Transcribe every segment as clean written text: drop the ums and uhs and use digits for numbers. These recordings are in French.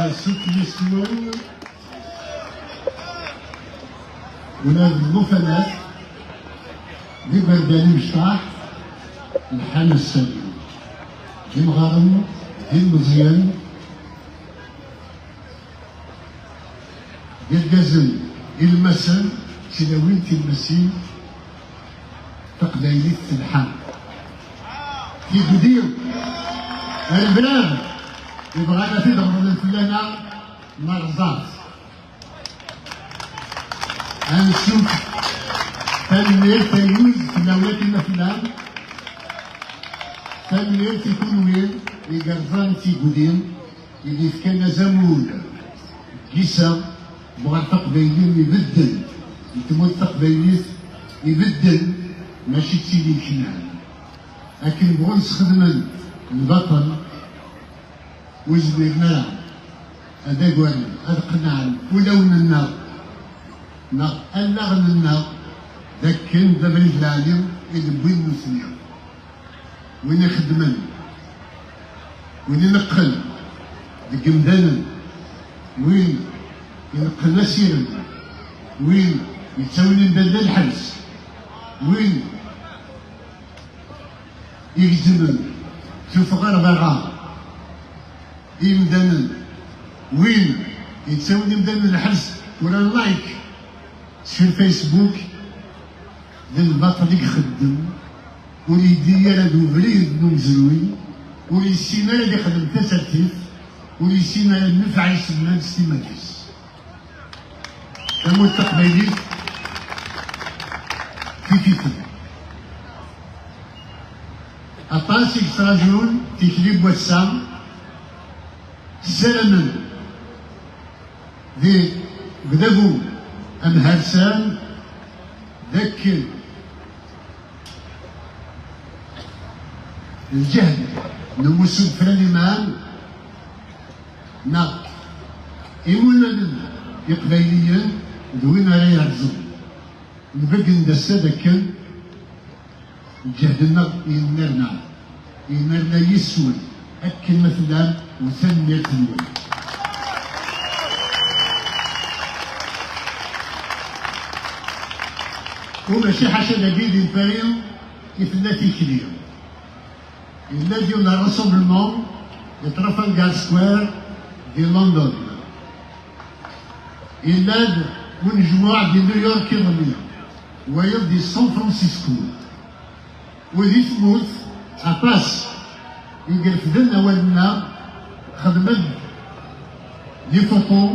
سوق يسمون ولاد المفنات دي برداني مشطاح الحان السليم دي مغارم دي مزيان دي الجزل دي المسن سلاوين تلمسين تقبايلي الحان في قدير البلاد يبغانا تضرب الفلانة مرزات غنشوف تنمير تيوز تلاوات المفلان تنمير تيكون وين يقرزان تيقودين اللي كان زمون كيسا بغا تقبايلين يبدل يتموت تقبايليت يبدل ماشي تسيدي كنان لكن بغا نستخدم البطل وزبير ملعب هذا قواني هذا قناع ولون النار اللغن النار ذاك كان دابا العالم اللي بوين نسميو وين يخدمن وين ينقل ديك مدانا وين ينقل مسيرا وين يتساوي مبدا الحبس وين يخدمن شوف غير بغا يمدن وين يتساوي مدن الحبس ولا اللايك في الفيسبوك للباطل اللي يخدم واللي يدير هادو بريد مزروي واللي يسينا اللي يخدم تساتيف واللي يسينا النفع يسمى السيماتيس تموت تقبيلي في كيفن أطاس يستراجعون تكليب وسام سلما ذي بدبو أمهرسان ذاك الجهد نمسو فلان مان نا إيمونا يقبيليا دوين على يرزو نبقى ندسا ذاك جهدنا ينرنا يسوي أكل مثلا وثنية اليوم وماشي حاشا نبيد الفريق يفناتي كليم الذي يوم راسمبلمون لترافالغار سكوير دي لندن إلا مجموعة دي نيويورك يوميا ويل دي سان فرانسيسكو وذي تموت أباس يقرف ذلنا والنا خدمت لي فوتو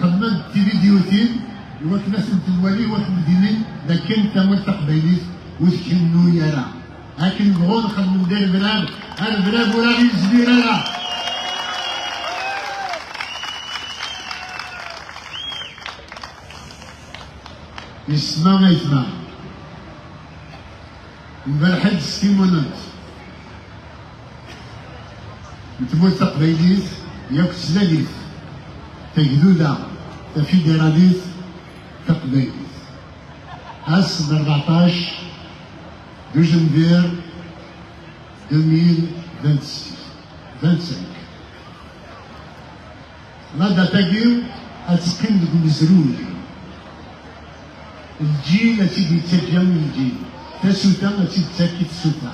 خدمت تي فيديوتين وقت ناس الوالي وقت مدينين لكن تموت تقبيليت وتكنو يرى لكن بغون خدم ندير البلاد البلاد ولا غير زبيرة يسمع ما يسمع نبرحد ستيمونات نتموت تقبيليت ياك سلاليت تجدودا تفيدراليت تقبيليت أس 14 دو جنفير 2025 لا داتاكيو أتسقين لكم مزروج الجيل التي يتجمع الجيل تسوتا التي تساكي تسوتا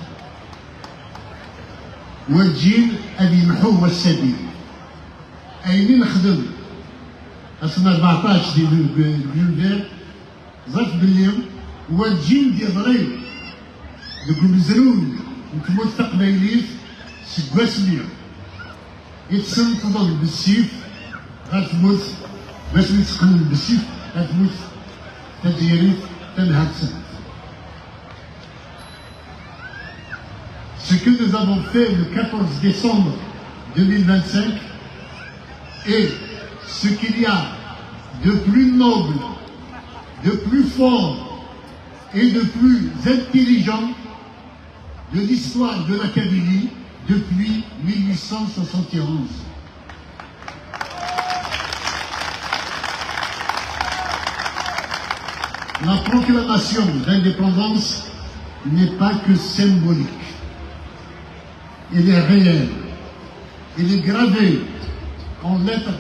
والجيل اللي يمحو السبيل أين نخدم أصلا 14 ديال جنفير ظرف باليوم هو الجيل ديال ضريب دوك مزرون نتموت تقبيليت سكواس اليوم يتسنطضل بالسيف غتموت باش يتقنن بالسيف غتموت تديريت تنهار سنة. Ce que nous avons fait le 14 décembre 2025 est ce qu'il y a de plus noble, de plus fort et de plus intelligent de l'histoire de la Kabylie depuis 1871. La proclamation d'indépendance n'est pas que symbolique. Il est réel, il est gravé en lettres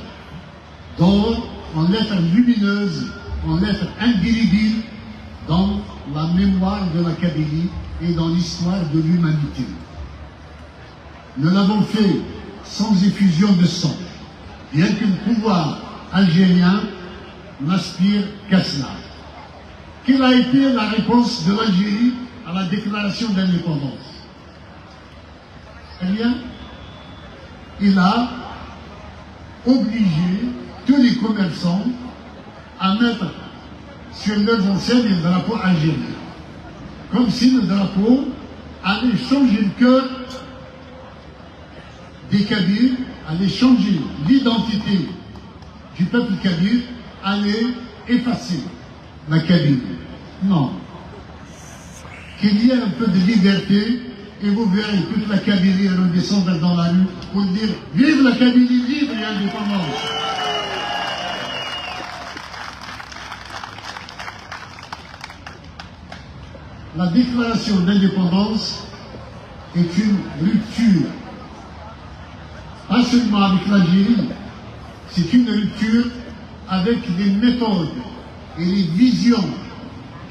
d'or, en lettres lumineuses, en lettres indélébiles dans la mémoire de la Kabylie et dans l'histoire de l'humanité. Nous l'avons fait sans effusion de sang, bien que le pouvoir algérien n'aspire qu'à cela. Quelle a été la réponse de l'Algérie à la déclaration d'indépendance? Eh bien, il a obligé tous les commerçants à mettre sur leurs enseignes le drapeau algérien. Comme si le drapeau allait changer le cœur des Kabyles, allait changer l'identité du peuple kabyle, allait effacer la Kabylie. Non. Qu'il y ait un peu de liberté et vous verrez toute la Kabylie redescendre dans la rue pour dire « Vive la Kabylie libre et indépendante !» La déclaration d'indépendance est une rupture, pas seulement avec l'Algérie, c'est une rupture avec les méthodes et les visions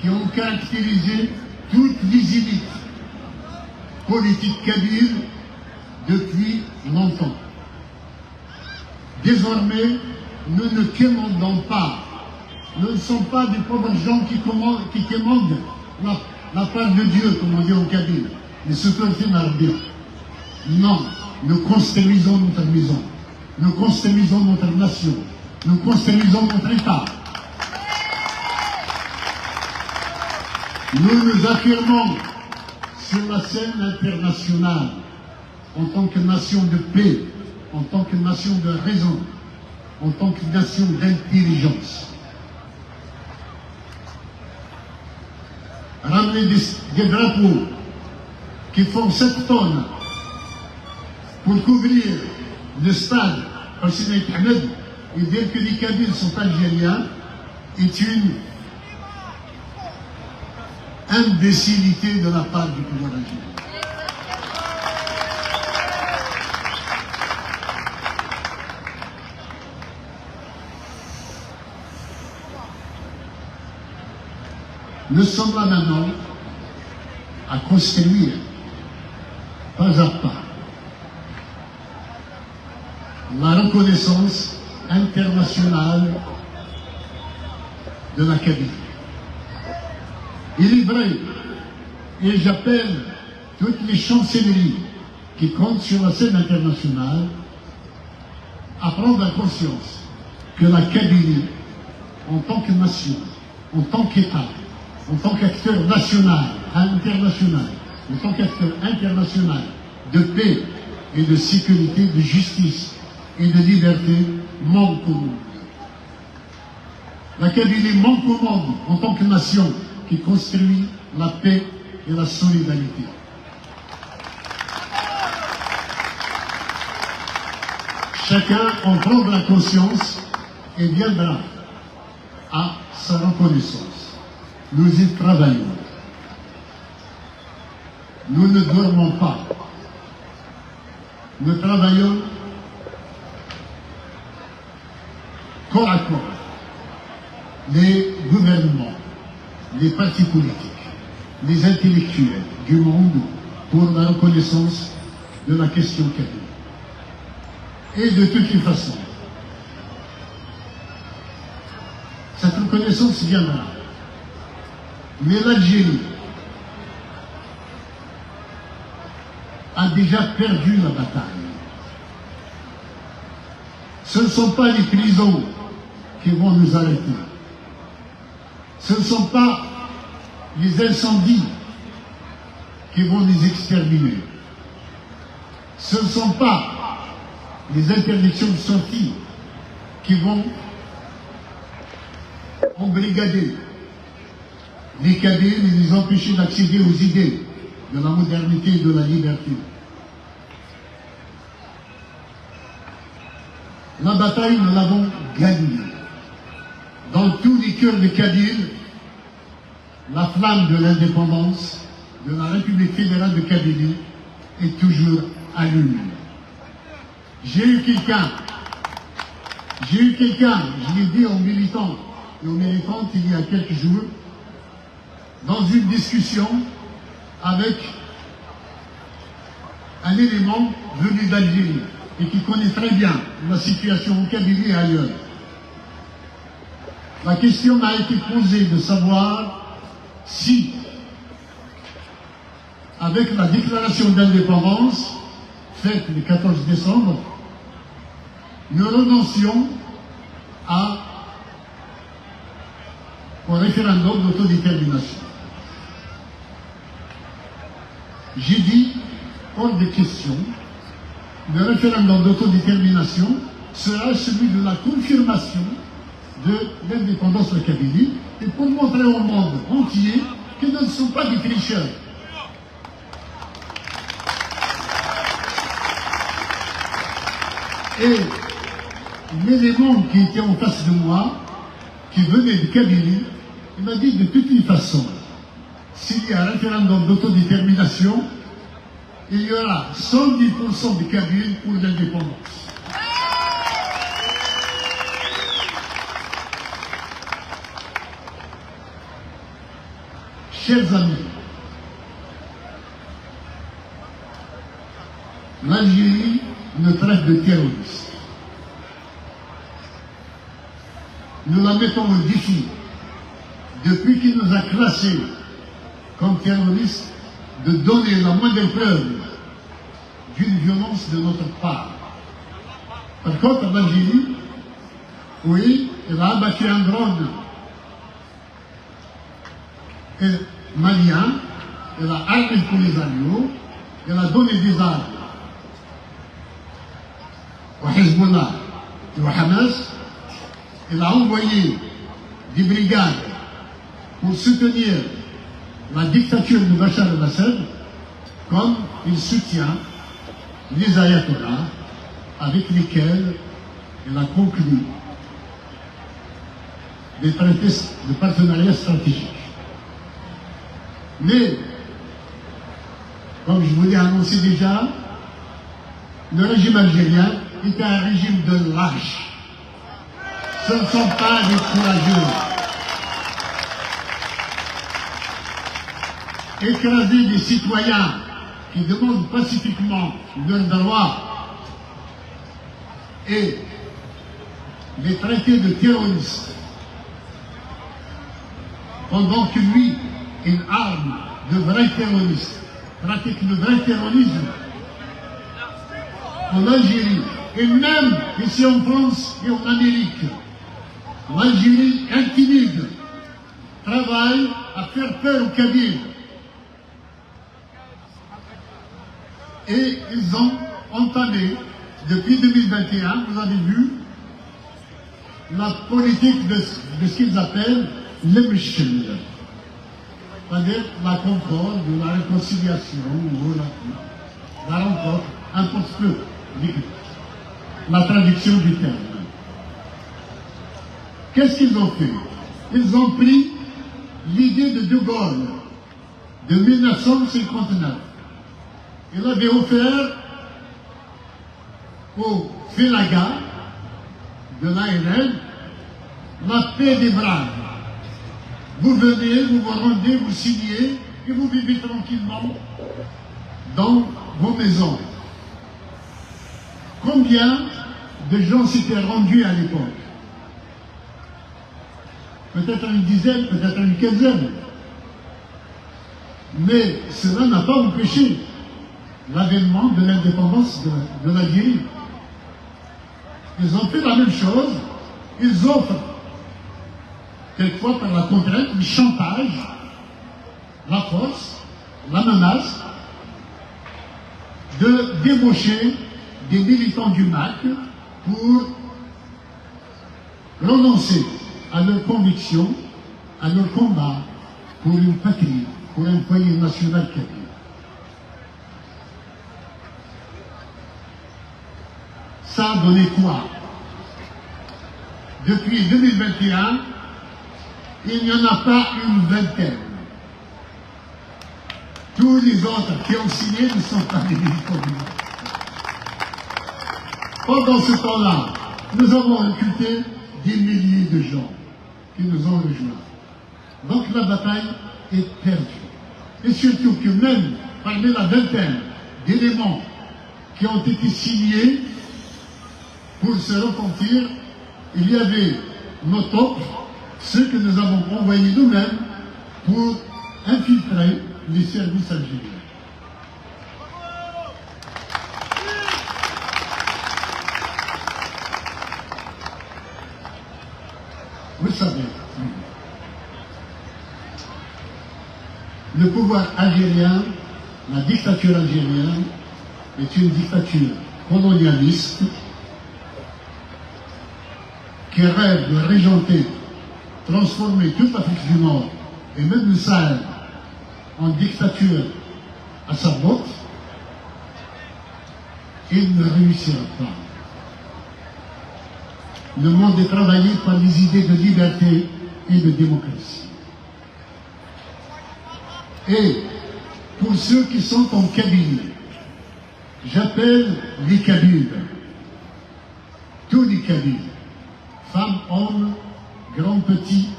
qui ont caractérisé toutes les élites politiques kabyles depuis longtemps. Désormais, nous ne commandons pas, nous ne sommes pas des pauvres gens qui commandent la part de Dieu, comme on dit au Kabyle, mais ce que fait Marbia. Non, nous construisons notre maison, nous construisons notre nation, nous construisons notre État. Nous nous affirmons sur la scène internationale en tant que nation de paix, en tant que nation de raison, en tant que nation d'intelligence. Ramener des drapeaux qui font 7 tonnes pour couvrir le stade Hossein Ahmed et dire que les Kabyles sont algériens est une imbécilité de la part du pouvoir algérien. Nous sommes là maintenant à construire, pas à pas, la reconnaissance internationale de la Kabylie. Il est vrai, et j'appelle toutes les chancelleries qui comptent sur la scène internationale à prendre conscience que la Kabylie, en tant que nation, en tant qu'État, en tant qu'acteur national, international, en tant qu'acteur international de paix et de sécurité, de justice et de liberté, manque au monde. La Kabylie manque au monde en tant que nation qui construit la paix et la solidarité. Chacun en prendra conscience et viendra à sa reconnaissance. Nous y travaillons. Nous ne dormons pas. Nous travaillons corps à corps. Les gouvernements, les partis politiques, les intellectuels du monde pour la reconnaissance de la question kabyle. Et de toutes les façons, cette reconnaissance viendra. Mais l'Algérie a déjà perdu la bataille. Ce ne sont pas les prisons qui vont nous arrêter. Ce ne sont pas les incendies qui vont nous exterminer. Ce ne sont pas les interdictions de sortie qui vont embrigader les Kabyles et les empêcher d'accéder aux idées de la modernité et de la liberté. La bataille, nous l'avons gagnée. Dans tous les cœurs des Kabyles, la flamme de l'indépendance de la République fédérale de Kabylie est toujours allumée. J'ai eu quelqu'un J'ai eu quelqu'un, je l'ai dit aux militants et aux militantes il y a quelques jours, dans une discussion avec un élément venu d'Algérie et qui connaît très bien la situation au Kabylie et ailleurs. La question m'a été posée de savoir si, avec la déclaration d'indépendance faite le 14 décembre, nous renoncions au référendum d'autodétermination. J'ai dit, hors de question, le référendum d'autodétermination sera celui de la confirmation de l'indépendance de la Kabylie et pour montrer au monde entier que nous ne sommes pas des tricheurs. Et l'élément qui était en face de moi, qui venait de Kabylie, il m'a dit de toute façon, s'il y a un référendum d'autodétermination, il y aura 110% de Kabyles pour l'indépendance. Chers amis, l'Algérie nous traite de terroristes. Nous la mettons au défi depuis qu'il nous a classés comme terroristes de donner la moindre preuve d'une violence de notre part. Par contre, l'Algérie, oui, elle a abattu un drone malien, elle a armé pour les agneaux, elle a donné des armes au Hezbollah et au Hamas, elle a envoyé des brigades pour soutenir la dictature de Bachar el-Assad, comme il soutient les ayatollahs avec lesquels elle a conclu des traités de partenariat stratégique. Mais, comme je vous l'ai annoncé déjà, le régime algérien est un régime de lâches. Ce ne sont pas des courageux. Écraser des citoyens qui demandent pacifiquement leurs droits et les traiter de terroristes pendant que lui, une arme de vrai terroriste, pratique le vrai terrorisme en Algérie et même ici en France et en Amérique. L'Algérie intimide, travaille à faire peur aux Kabyles. Et ils ont entamé, depuis 2021, vous avez vu, la politique de ce qu'ils appellent l'Emishel, c'est-à-dire la concorde, la réconciliation, ou la rencontre, importe peu, la traduction du terme. Qu'est-ce qu'ils ont fait? Ils ont pris l'idée de De Gaulle de 1959. Il avait offert au Félaga de l'ANL la paix des braves. Vous venez, vous vous rendez, vous signez et vous vivez tranquillement dans vos maisons. Combien de gens s'étaient rendus à l'époque? Peut-être une dizaine, peut-être une quinzaine. Mais cela n'a pas empêché l'avènement de l'indépendance de l'Algérie. Ils ont fait la même chose, ils offrent, quelquefois par la contrainte, le chantage, la force, la menace, de débaucher des militants du MAC pour renoncer à leurs convictions, à leur combat pour une patrie, pour un foyer national kabyle. Ça a donné quoi? Depuis 2021, il n'y en a pas une vingtaine. Tous les autres qui ont signé ne sont pas des militants du MAC. Pendant ce temps-là, nous avons recruté des milliers de gens qui nous ont rejoints. Donc la bataille est perdue. Et surtout que même parmi la vingtaine d'éléments qui ont été signés pour se repentir, il y avait nos tops, ceux que nous avons envoyés nous-mêmes pour infiltrer les services algériens. Vous savez, le pouvoir algérien, la dictature algérienne, est une dictature colonialiste qui rêve de régenter, transformer toute l'Afrique du Nord et même le Sahel en dictature à sa botte. Il ne réussira pas. Le monde est travaillé par les idées de liberté et de démocratie. Et pour ceux qui sont en Kabylie, j'appelle les Kabyles, tous les Kabyles, femmes, hommes, grands, petits,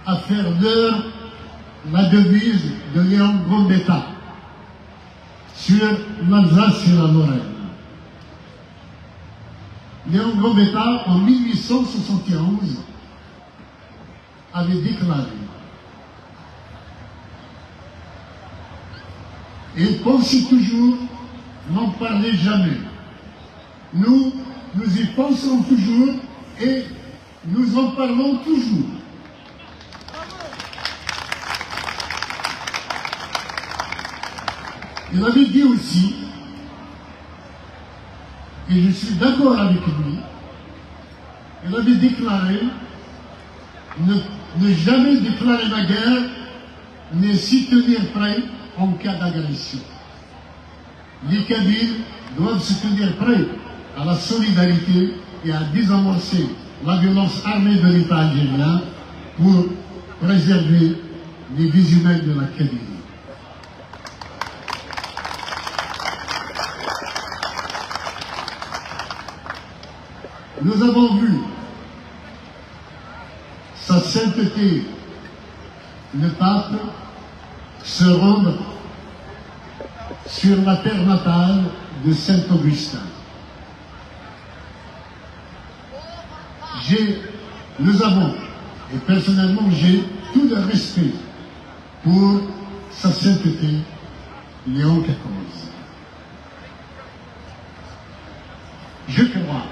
à faire leur la devise de Léon Gambetta sur l'Alsace et la Lorraine. Léon Gambetta, en 1871, avait déclaré et pensez toujours, n'en parlez jamais. Nous y pensons toujours et nous en parlons toujours. Il avait dit aussi, et je suis d'accord avec lui, il avait déclaré ne jamais déclarer la guerre, mais s'y tenir prêt en cas d'agression. Les Kabyles doivent se tenir prêts à la solidarité et à désamorcer la violence armée de l'État algérien pour préserver les vies humaines de la Kabylie. Nous avons vu sa sainteté, le pape, se rendre sur la terre natale de Saint-Augustin. Nous avons, et personnellement j'ai tout le respect pour sa sainteté, Léon XIV. Je crois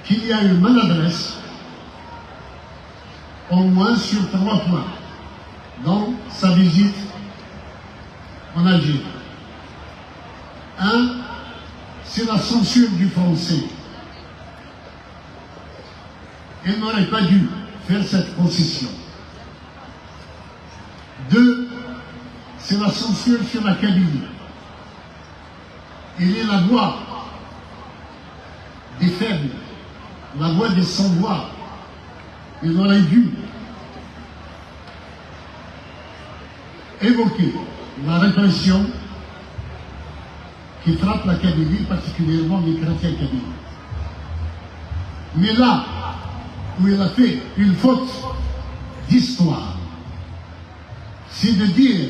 qu'il y a une maladresse, au moins sur 3 points, dans sa visite en Algérie. Un, c'est la censure du français. Elle n'aurait pas dû faire cette concession. 2, c'est la censure sur la Kabylie. Elle est la voix des faibles, la voix des sans-voix. Il aurait dû évoquer la répression qui frappe la Kabylie, particulièrement les chrétiens kabyles. Mais là où il a fait une faute d'histoire, c'est de dire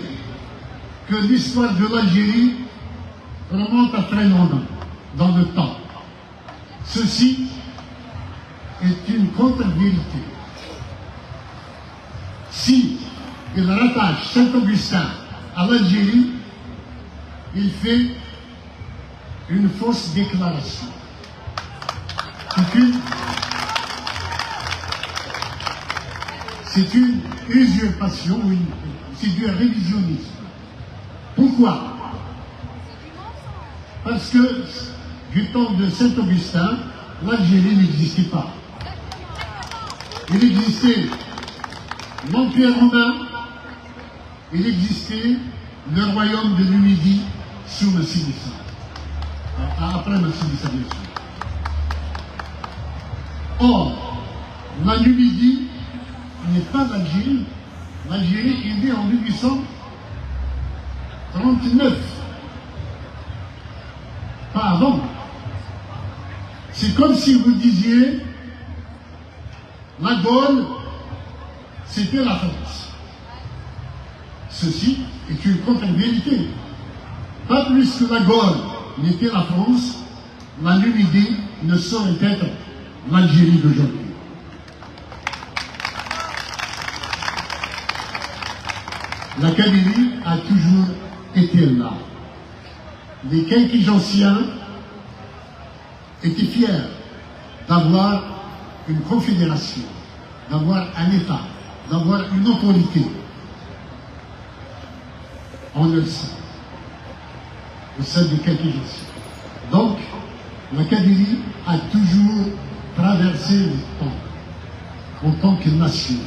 que l'histoire de l'Algérie remonte à très longtemps dans le temps. Ceci est une contre-vérité. Si il rattache Saint-Augustin à l'Algérie, il fait une fausse déclaration. C'est une usurpation, c'est du révisionnisme. Pourquoi? Parce que du temps de Saint-Augustin, l'Algérie n'existait pas. Il existait l'Empire romain, il existait le royaume de Numidie sous Massinissa. Après Massinissa, bien sûr. Or, la Numidie n'est pas l'Algérie. L'Algérie est née en 1839. Pas avant. C'est comme si vous disiez, la Gaule, c'était la France. Ceci est une contre-vérité. Pas plus que la Gaule n'était la France, la Numidie ne saurait être l'Algérie d'aujourd'hui. La Kabylie a toujours été là. Les Kinkigenciens étaient fiers d'avoir une confédération, d'avoir un État, d'avoir une autorité. On le sait, au sein des Kinkigenciens. Donc, la Kabylie a toujours traversé le temps en tant que nation.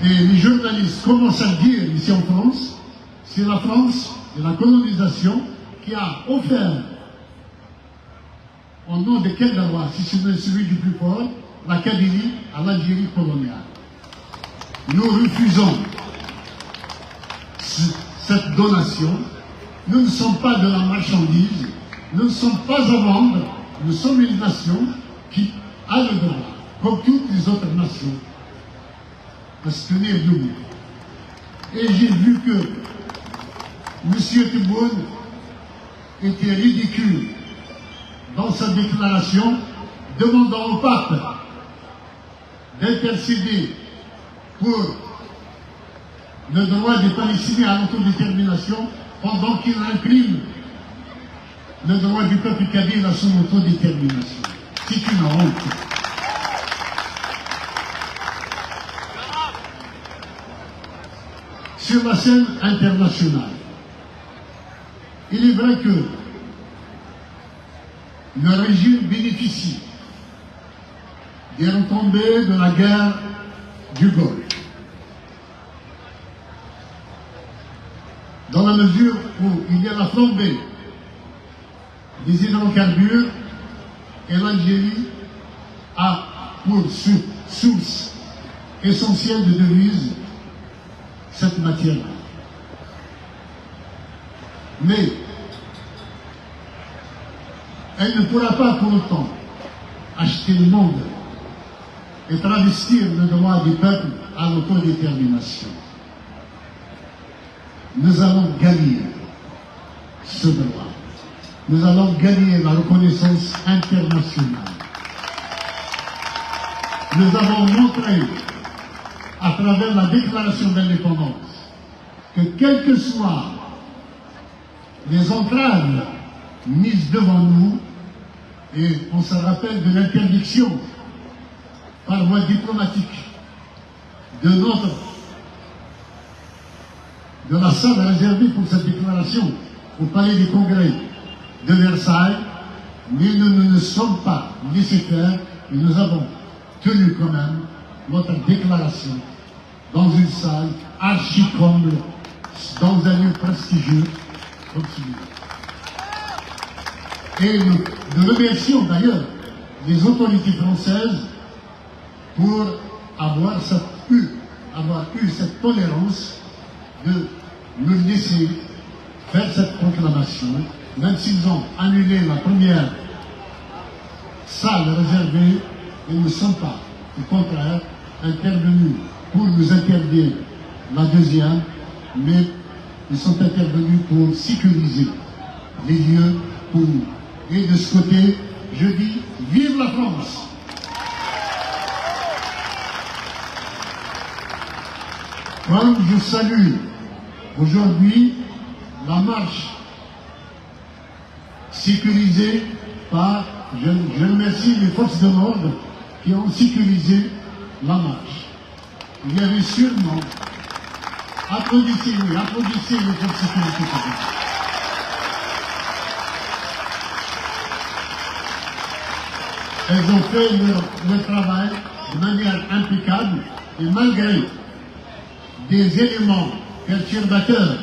Et les journalistes commencent à dire ici en France, c'est la France et la colonisation qui a offert, au nom de quel droit, si ce n'est celui du plus fort, la Kabylie à l'Algérie coloniale. Nous refusons cette donation. Nous ne sommes pas de la marchandise, nous ne sommes pas à vendre, nous sommes une nation qui a le droit, comme toutes les autres nations, à se tenir debout. Et j'ai vu que M. Tebboune était ridicule dans sa déclaration, demandant au pape d'intercéder pour le droit des Palestiniens à l'autodétermination, pendant qu'il imprime le droit du peuple kabyle à son autodétermination. C'est une honte. Sur la scène internationale, il est vrai que le régime bénéficie des retombées de la guerre du Golfe. Dans la mesure où il y a la flambée des hydrocarbures et l'Algérie a pour source essentielle de devises cette matière-là. Mais elle ne pourra pas pour autant acheter le monde et travestir le droit du peuple à l'autodétermination. Nous allons gagner ce droit. Nous allons gagner la reconnaissance internationale. Nous avons montré, à travers la déclaration d'indépendance, que quelles que soient les entraves mises devant nous, et on se rappelle de l'interdiction par voie diplomatique de la salle réservée pour cette déclaration au Palais des Congrès de Versailles, mais nous ne sommes pas laissés faire et nous avons tenu quand même notre déclaration dans une salle archi-comble, dans un lieu prestigieux comme celui-là. Et nous remercions d'ailleurs les autorités françaises pour avoir eu cette tolérance de nous laisser faire cette proclamation, même s'ils ont annulé la première salle réservée, ils ne sont pas, au contraire, intervenus pour nous interdire la deuxième, mais ils sont intervenus pour sécuriser les lieux pour nous. Et de ce côté, je dis, vive la France! Comme je salue aujourd'hui la marche sécurisée par, je remercie les forces de l'ordre qui ont sécurisé la marche. Il y avait sûrement, applaudissez les forces de sécurité. Elles ont fait leur travail de manière impeccable et malgré des éléments perturbateurs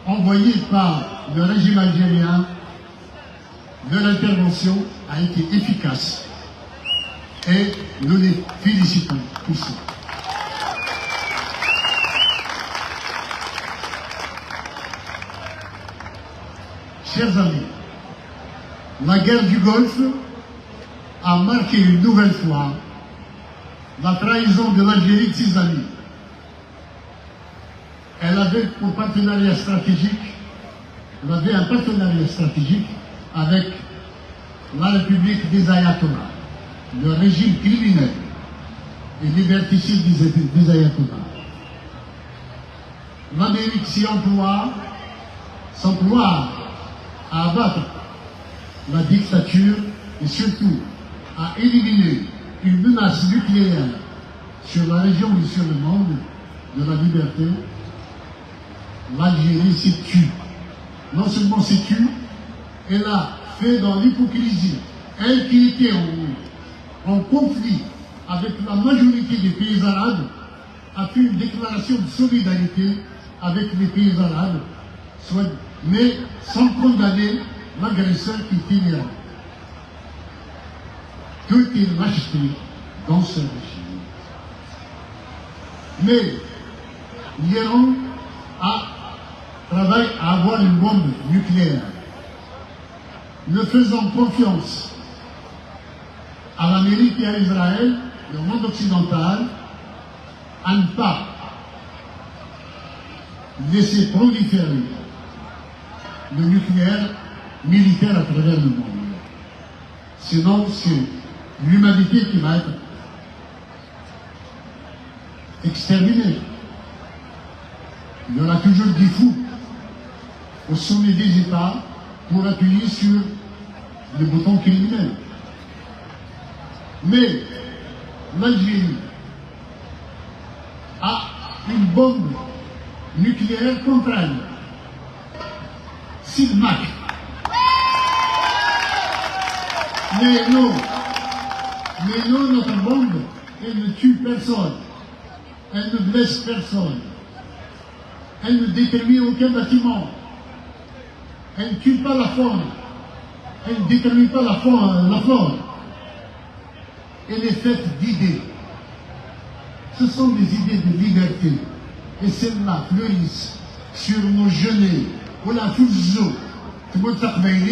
envoyés par le régime algérien, leur intervention a été efficace et nous les félicitons pour ça. Chers amis, La guerre du Golfe a marqué une nouvelle fois la trahison de l'Algérie de ses amis. Elle avait un partenariat stratégique avec la République des Ayatollahs, le régime criminel et liberticide des Ayatollahs. L'Amérique s'emploie à abattre la dictature et surtout à éliminer une menace nucléaire sur la région et sur le monde de la liberté. L'Algérie s'est tue. Non seulement s'est tue, elle a fait dans l'hypocrisie. Elle qui était en conflit avec la majorité des pays arabes a fait une déclaration de solidarité avec les pays arabes, mais sans condamner l'agresseur qui était l'Iran. Tout est lâcheté dans ce régime. Mais l'Iran travaille à avoir une bombe nucléaire, ne faisant confiance à l'Amérique et à Israël et au monde occidental à ne pas laisser proliférer le nucléaire militaire à travers le monde. Sinon, c'est l'humanité qui va être exterminée. Il y aura toujours des fous au sommet des États pour appuyer sur le bouton criminel. Mais l'Algérie a une bombe nucléaire contre elle. Silmac. Mais non, notre bombe, elle ne tue personne. Elle ne blesse personne. Elle ne détruit aucun bâtiment. Elle ne tue pas la faune. Elle ne détruit pas la flore. Elle est faite d'idées. Ce sont des idées de liberté. Et celles-là fleurissent sur nos genêts. On a tous les jours. Tout le monde s'appelle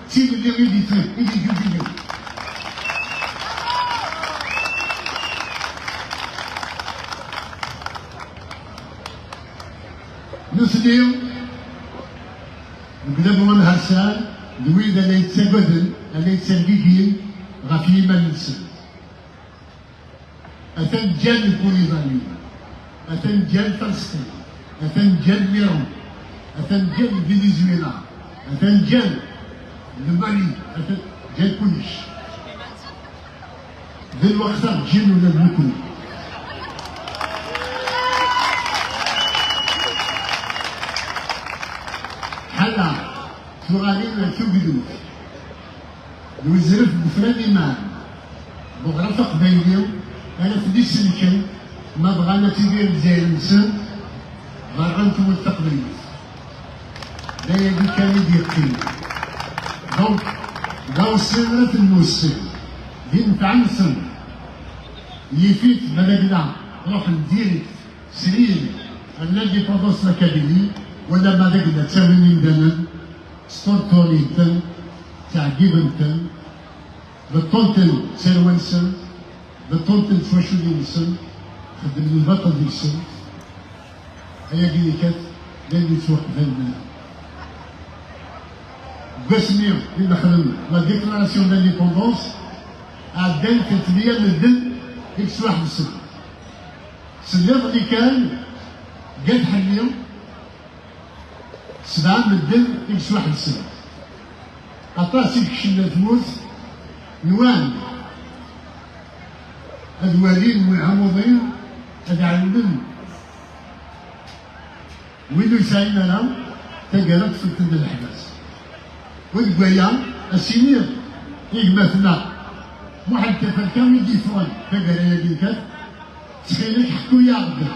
si le début du truc, il est jubilé. نسديو نقدموا من هرسال دويد اللي يتسجدن اللي يتسجدين غفي ملسن أثن جل بوليزاني أثن جل فلسطين أثن جل ميرون أثن جل فنزويلا أثن جل المالي أثن جل كلش ذي الوقت جل ولا بنكون هلا تغالين تبدو الوزراء بفلان إيمان بغرفة قبيليو أنا في دي سلكن ما بغانا تدير زي المسن غرغنتو التقبيل لا يدي كان يدير دونك لو سنة الموسم دي نتعنسن يفيت بلدنا نروح ندير سرير الذي بردوس لكابيلي ولا ما دقنا تسوي من دنن ستورتوريتن تعجبنتن بالطنتن سيروانسن بالطنتن فوشولينسن خدم البطل ديكسن هيا جيكات لين يتوقف لنا قسميو اللي خدمنا لا ديكلاراسيون دانديبوندونس عدل كتبيا للدل اكس واحد السنة سنيض اللي كان قد حليو 7 من الدم اكس واحد السنة عطاسي كشنا تموت نوان هاد والين وعموضين هاد علمن وينو يساينا لهم تلقى في التند الحباس والقويا السينير يقمثنا واحد تفركان يجي فران تلقى ليا ديكات تخيلك حكو يا ربي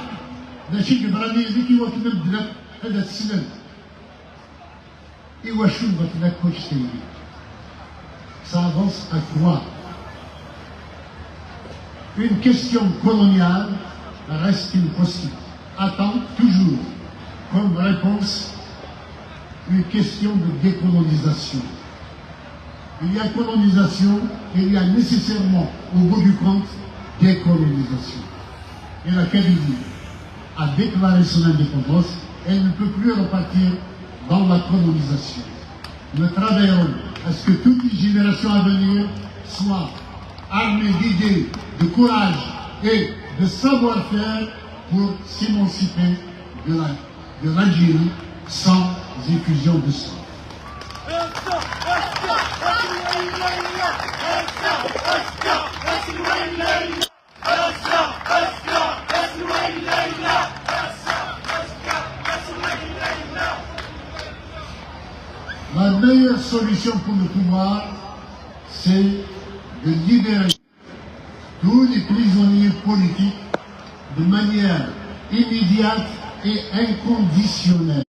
ماشي قدراني يديك يوكل بدنا هذا السنن إوا شو بطلك كلش تيجي ça avance à quoi? Une question coloniale reste une question. Attend toujours comme réponse une question de décolonisation. il y a colonisation et il y a nécessairement, au bout du compte, décolonisation. Et la Kabylie a déclaré son indépendance, elle ne peut plus repartir dans la colonisation. Nous travaillerons à ce que toutes les générations à venir soient armées d'idées, de courage et de savoir-faire pour s'émanciper de l'Algérie sans effusion de sang. La meilleure solution pour le pouvoir, c'est de libérer tous les prisonniers politiques de manière immédiate et inconditionnelle.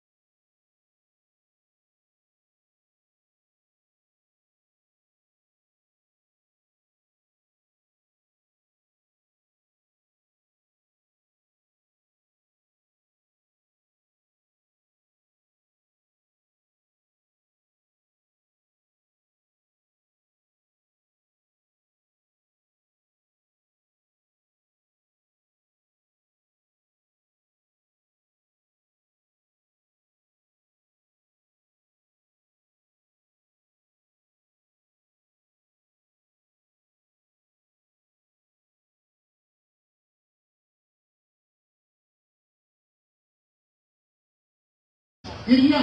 Il y a,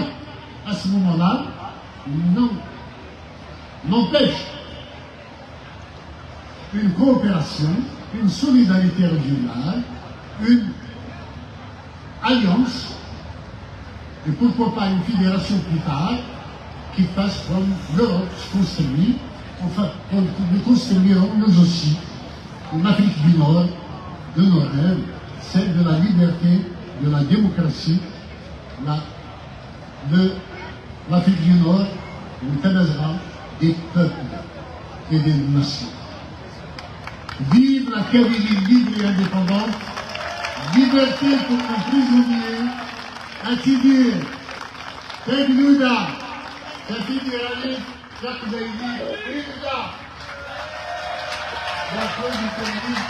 à ce moment-là, n'empêche une coopération, une solidarité régionale, une alliance, et pourquoi pas une fédération plus tard, qui fasse comme l'Europe se construit, enfin, nous construirons nous aussi, en Afrique du Nord, de nos rêves, celle de la liberté, de la démocratie, de l'Afrique du Nord, le Canada, des peuples et des nations. Vive la Kabylie libre et indépendante, liberté pour les prisonniers, Atidir, Tegluda, Atidir Ali, Jacques-Daïdi, Tegluda. La cause du communisme,